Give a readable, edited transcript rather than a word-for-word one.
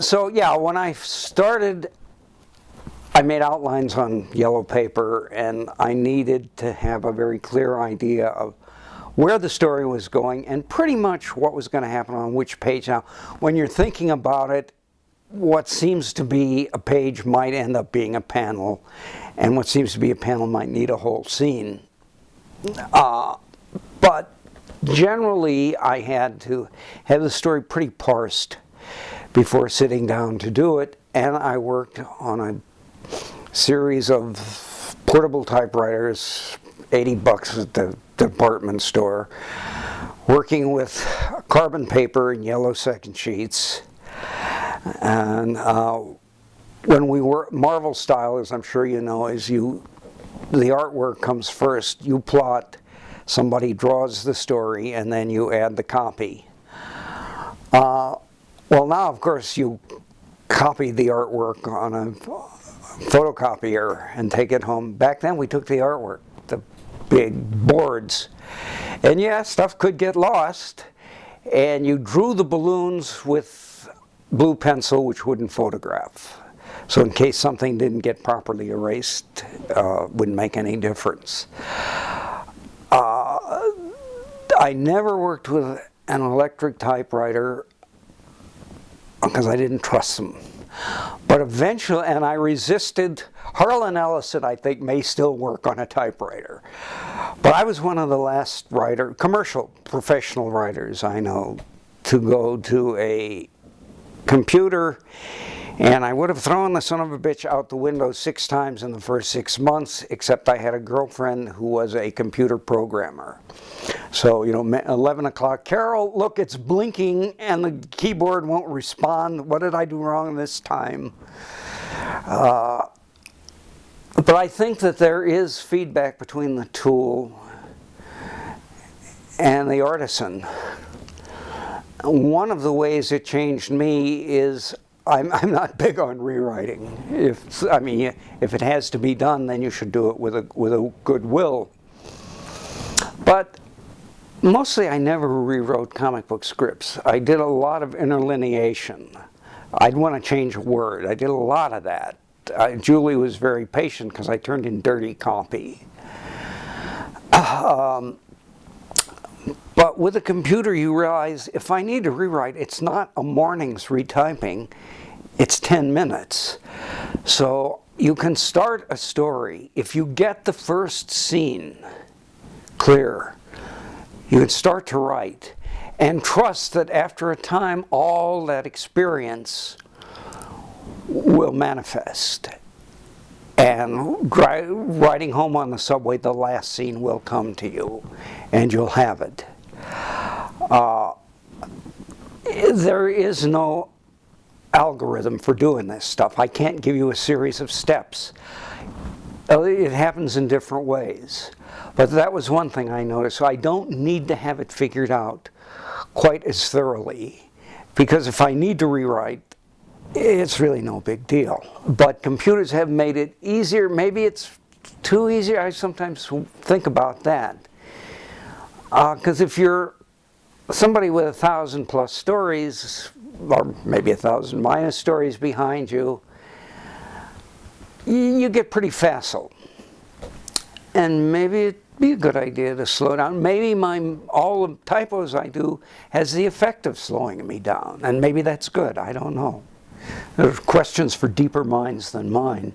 So yeah, when I started, I made outlines on yellow paper, and I needed to have a very clear idea of where the story was going and pretty much what was going to happen on which page. Now, when you're thinking about it, what seems to be a page might end up being a panel, and what seems to be a panel might need a whole scene. But generally, I had to have the story pretty parsed before sitting down to do it, and I worked on a series of portable typewriters, $80 at the department store, working with carbon paper and yellow second sheets. And when we were Marvel style, as I'm sure you know, is the artwork comes first. You plot, somebody draws the story, and then you add the copy. Well, now, of course, you copy the artwork on a photocopier and take it home. Back then, we took the artwork, the big boards. And yeah, stuff could get lost. And you drew the balloons with blue pencil, which wouldn't photograph. So in case something didn't get properly erased, wouldn't make any difference. I never worked with an electric typewriter because I didn't trust them. But eventually, and I resisted, Harlan Ellison, I think, may still work on a typewriter. But I was one of the last commercial, professional writers I know to go to a computer, and I would have thrown the son of a bitch out the window 6 times in the first 6 months, except I had a girlfriend who was a computer programmer. So, 11 o'clock, Carol, look, it's blinking and the keyboard won't respond. What did I do wrong this time? But I think that there is feedback between the tool and the artisan. One of the ways it changed me is I'm not big on rewriting. If it has to be done, then you should do it with a good will. But mostly I never rewrote comic book scripts. I did a lot of interlineation. I'd want to change a word. I did a lot of that. Julie was very patient because I turned in dirty copy. But with a computer, you realize if I need to rewrite, it's not a morning's retyping, it's 10 minutes. So you can start a story. If you get the first scene clear, you can start to write and trust that after a time, all that experience will manifest. And riding home on the subway, the last scene will come to you, and you'll have it. There is no algorithm for doing this stuff. I can't give you a series of steps. It happens in different ways. But that was one thing I noticed. So I don't need to have it figured out quite as thoroughly, because if I need to rewrite, it's really no big deal. But computers have made it easier. Maybe it's too easy. I sometimes think about that. Because if you're somebody with 1,000+ stories, or maybe 1,000 minus stories behind you, you get pretty facile. And maybe it'd be a good idea to slow down. Maybe all the typos I do has the effect of slowing me down. And maybe that's good. I don't know. There are questions for deeper minds than mine.